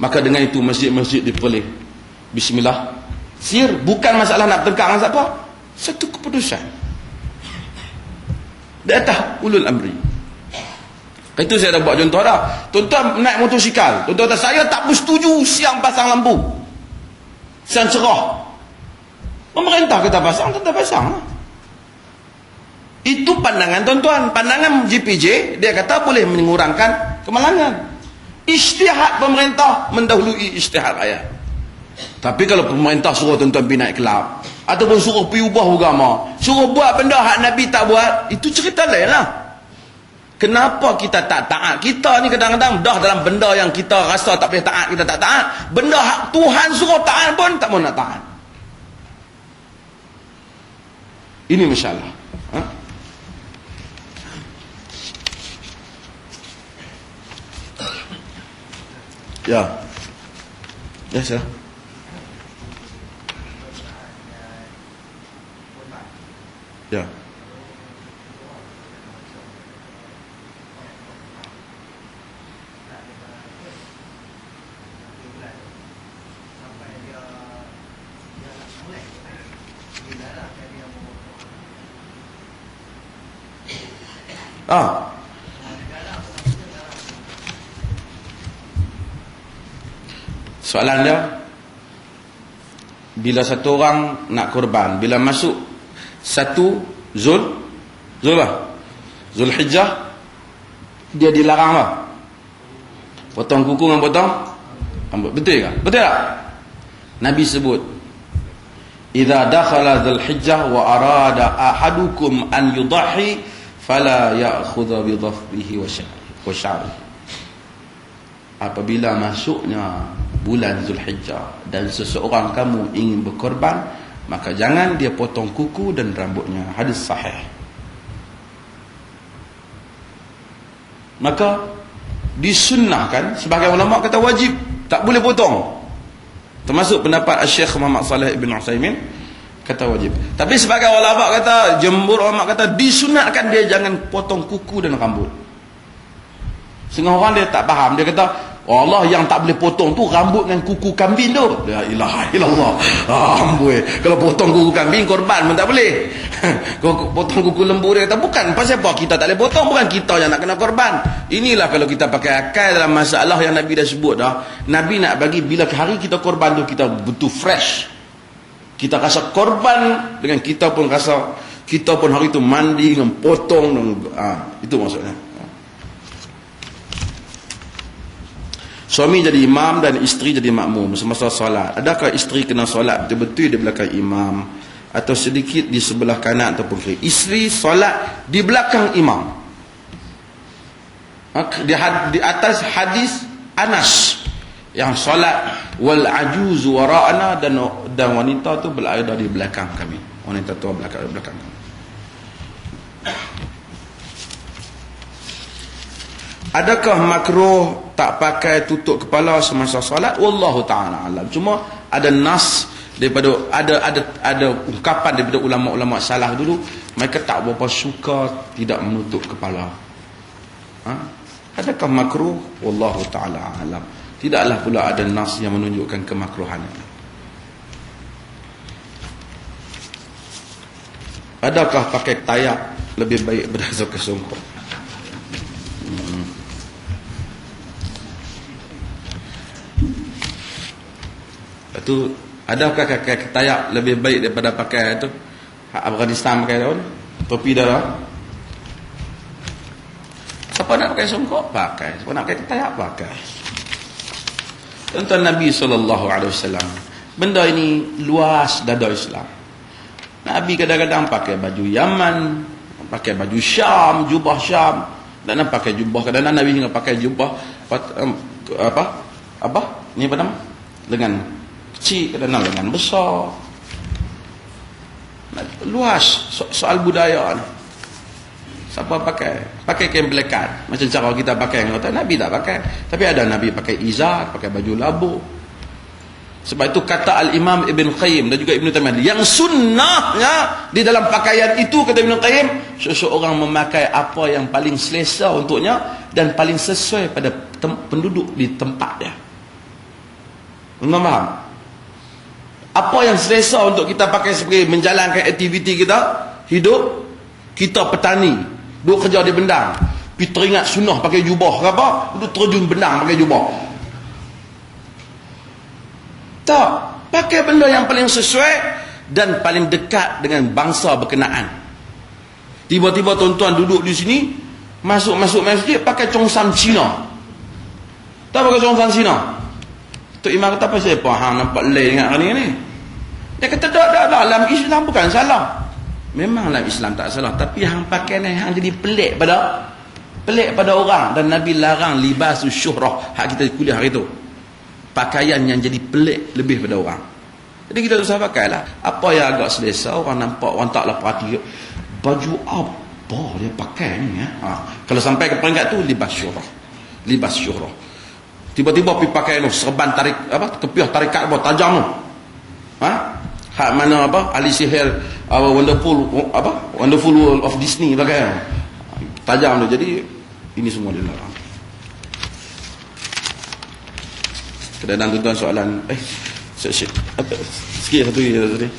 Maka dengan itu masjid-masjid diperboleh. Bismillah. Sir, bukan masalah nak bertengkar dengan siapa. Satu keputusan di atas ulul amri. Itu saya dah buat contoh dah. Tuan-tuan naik motosikal, tuan-tuan kata saya tak bersetuju siang pasang lampu, siang cerah. Pemerintah kata pasang, tuan-tuan pasang lah. Itu pandangan tuan-tuan. Pandangan JPJ, dia kata boleh mengurangkan kemalangan. Ijtihad pemerintah mendahului ijtihad rakyat. Tapi kalau pemerintah suruh tuan-tuan pergi naik kelab, ataupun suruh pergi ubah agama, suruh buat benda hak Nabi tak buat, itu cerita lain lah. Kenapa kita tak taat? Kita ni kadang-kadang dah dalam benda yang kita rasa tak boleh taat, kita tak taat. Benda hak Tuhan suruh taat pun tak mau nak taat. Ini masalah. Ha? Ya. Ya, sir. Ya. Soalan dia, bila satu orang nak korban, bila masuk satu Zulhijjah, dia dilarang apa? Potong kuku dengan potong rambut. Betul ke? Betul tak? Nabi sebut, idza dakhala Zulhijjah wa arada ahadukum an yudhi fala ya'khudha bi dhafrihi wa sya'rihi. Apabila masuknya bulan Zulhijjah dan seseorang kamu ingin berkorban, maka jangan dia potong kuku dan rambutnya. Hadis sahih. Maka disunnahkan, sebagai ulama kata wajib, tak boleh potong. Termasuk pendapat Syekh Muhammad Saleh Ibn Utsaimin, kata wajib. Tapi sebagai ulama kata, jumhur ulama kata disunatkan dia jangan potong kuku dan rambut. Setengah orang dia tak faham, dia kata Allah yang tak boleh potong tu rambut dengan kuku kambing tu. La ilaha illallah. Amboi, kalau potong kuku kambing korban pun tak boleh. Kalau potong kuku lembu, dia kata bukan pasal apa kita tak boleh potong, bukan kita yang nak kena korban. Inilah kalau kita pakai akal dalam masalah yang Nabi dah sebut dah. Nabi nak bagi bila hari kita korban tu kita betul fresh. Kita rasa korban dengan kita pun rasa kita pun hari tu mandi dengan potong dan, itu maksudnya. Suami jadi imam dan isteri jadi makmum semasa solat. Adakah isteri kena solat betul-betul di belakang imam atau sedikit di sebelah kanan ataupun kiri? Isteri solat di belakang imam. Di atas hadis Anas yang solat wal ajuz wara'ana, dan wanita tu berada di belakang kami. Wanita tu belakang kami. Adakah makruh tak pakai tutup kepala semasa solat? Wallahu ta'ala alam. Cuma ada nas daripada ada ungkapan daripada ulama-ulama salah dulu, mereka tak berapa suka tidak menutup kepala. Adakah makruh? Wallahu ta'ala alam. Tidaklah pula ada nas yang menunjukkan kemakruhan. Adakah pakai tayak lebih baik berdasarkan sungguh? Itu adakah pakai tayak lebih baik daripada pakai itu Afghanistan pakai daun topi dah. Siapa nak pakai songkok pakai, siapa nak pakai tayak pakai. Tuan-tuan, Nabi SAW, benda ini luas dada Islam. Nabi kadang-kadang pakai baju Yaman, pakai baju Syam, jubah Syam, dan pakai jubah. Kadang-kadang Nabi hingga pakai jubah apa ni apa nama, lengan kecil, kadang-kadang lengan besar. Luas soal budaya ni. Siapa pakai kain belekat macam cara kita pakai, Nabi tak pakai. Tapi ada Nabi pakai izar, pakai baju labu. Sebab itu kata Al-Imam Ibn Qayyim dan juga Ibn Taimiyah, yang sunnahnya di dalam pakaian itu, kata Ibn Qayyim, seseorang memakai apa yang paling selesa untuknya dan paling sesuai pada penduduk di tempat dia. Tuan faham? Apa yang selesa untuk kita pakai sebagai menjalankan aktiviti kita hidup? Kita petani, duk kerja di bendang, pergi teringat sunnah pakai jubah ke apa, duk terjun bendang pakai jubah. Tak, pakai benda yang paling sesuai dan paling dekat dengan bangsa berkenaan. Tiba-tiba tuan-tuan duduk di sini, masuk masjid pakai congsam Cina. Tak pakai congsam Cina. Tok Imam kata apa saya faham nampak lain dengan hari ni. Dia kata tak dalam Islam bukan salah. Memang dalam Islam tak salah, tapi hang pakai ni hang jadi pelik pada orang, dan Nabi larang libasus syuhrah. Hak kita kuliah hari tu. Pakaian yang jadi pelik lebih pada orang. Jadi kita usah pakailah apa yang agak selesa, orang nampak, orang taklah perhati baju apa dia pakai ni ya. Kalau sampai ke peringkat tu libas syuhrah. Tiba-tiba pergi pakai tu serban tarik apa, kepiah tarikat apa tajam tu. Hak mana apa ahli sihir wonderful world of Disney pakai tajam tu. Jadi ini semua dilarang. Kadang-kadang tuan soalan sikit satu tadi.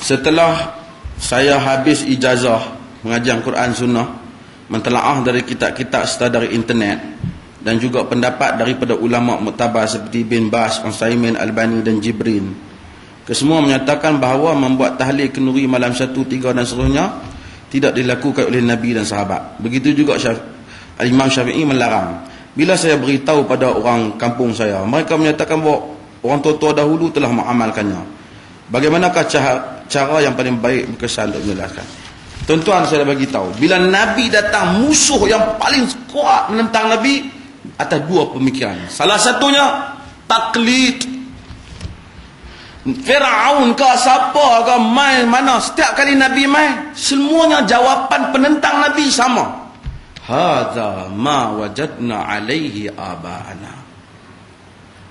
Setelah saya habis ijazah mengajar Quran Sunnah, mentelaah dari kitab-kitab serta dari internet, dan juga pendapat daripada ulama muktabar seperti bin Baz, Utsaimin, Albani dan Jibrin, kesemua menyatakan bahawa membuat tahlil kenduri malam 1, 3 dan seterusnya tidak dilakukan oleh Nabi dan sahabat. Begitu juga Imam Syafi'i melarang. Bila saya beritahu pada orang kampung saya, mereka menyatakan bahawa orang tua-tua dahulu telah mengamalkannya. Bagaimanakah cara yang paling baik berkesan untuk menjelaskan? Tuan-tuan, saya dah bagi tahu, bila Nabi datang, musuh yang paling kuat menentang Nabi atas dua pemikiran. Salah satunya taklid. Firaun ke siapa ke mai mana, setiap kali Nabi mai, semuanya jawapan penentang Nabi sama. Hadza ma wajadna alaihi aba'ana.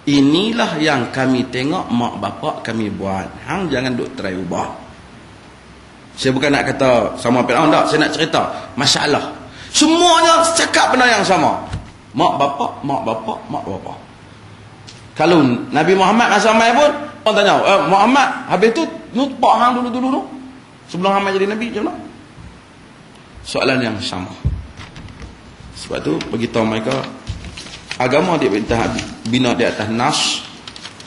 Inilah yang kami tengok mak bapak kami buat. Hang jangan duk try ubah. Saya bukan nak kata sama Firaun tak, saya nak cerita masalah. Semuanya cakap benda yang sama. Mak bapak. Kalau Nabi Muhammad masa mai pun orang tanya, Muhammad habis tu nupak hang dulu sebelum hang jadi nabi macam mana? Soalan yang sama. Sebab tu beritahu mereka, agama dia bina di atas nas,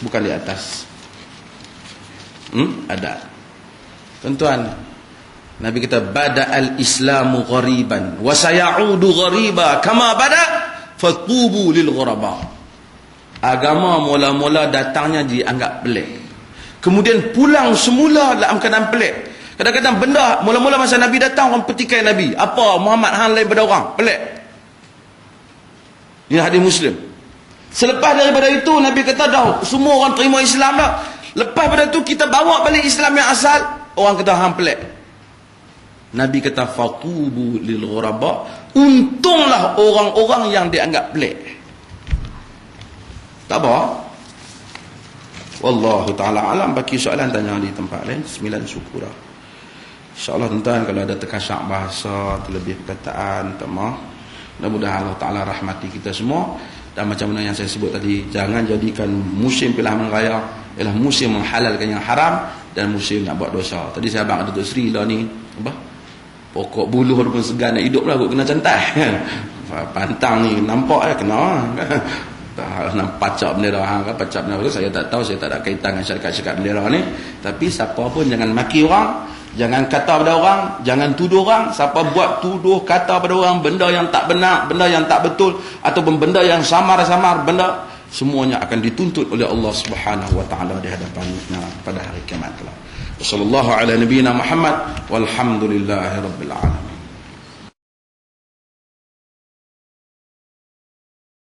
bukan di atas adat. Tuan-tuan, Nabi kata bada'al islamu ghariban wa sayaudu ghariba kama bada' fatubu lil ghuraba. Agama mula-mula datangnya dianggap pelik, kemudian pulang semula dalam keadaan pelik. Kadang-kadang benda mula-mula masa Nabi datang, orang petikai Nabi, apa Muhammad hang lain daripada orang, pelik. Ini hadis Muslim. Selepas daripada itu Nabi kata dah semua orang terima Islam dah. Lepas pada itu kita bawa balik Islam yang asal, orang kata hang pelik. Nabi kata fatubu lil ghuraba, untunglah orang-orang yang dianggap pelik. Tak apa. Wallahu ta'ala alam. Baki soalan tanya di tempat lain. 9 syukur. InsyaAllah tuan-tuan, kalau ada terkasak bahasa, terlebih perkataan, tak maaf. Mudah-mudahan Allah Ta'ala rahmati kita semua. Dan macam mana yang saya sebut tadi, jangan jadikan musim pilihan raya ialah musim menghalalkan yang haram dan musim nak buat dosa. Tadi saya abang Datuk Seri lah ni, apa? Pokok buluh pun segan nak hidup lah, aku kena cantai. Pantang ni nampak kena. Nak pacak bendera hang ke pacak bendera tu saya tak tahu, saya tak ada kaitan dengan syarikat-syarikat bendera ni. Tapi siapa pun jangan maki orang, jangan kata pada orang, jangan tuduh orang. Siapa buat tuduh kata pada orang benda yang tak benar, benda yang tak betul, ataupun benda yang samar-samar, benda semuanya akan dituntut oleh Allah Subhanahu wa taala di hadapannya pada hari kiamat kelak. Sallallahu ala nabiyyina Muhammad walhamdulillahirabbil alamin.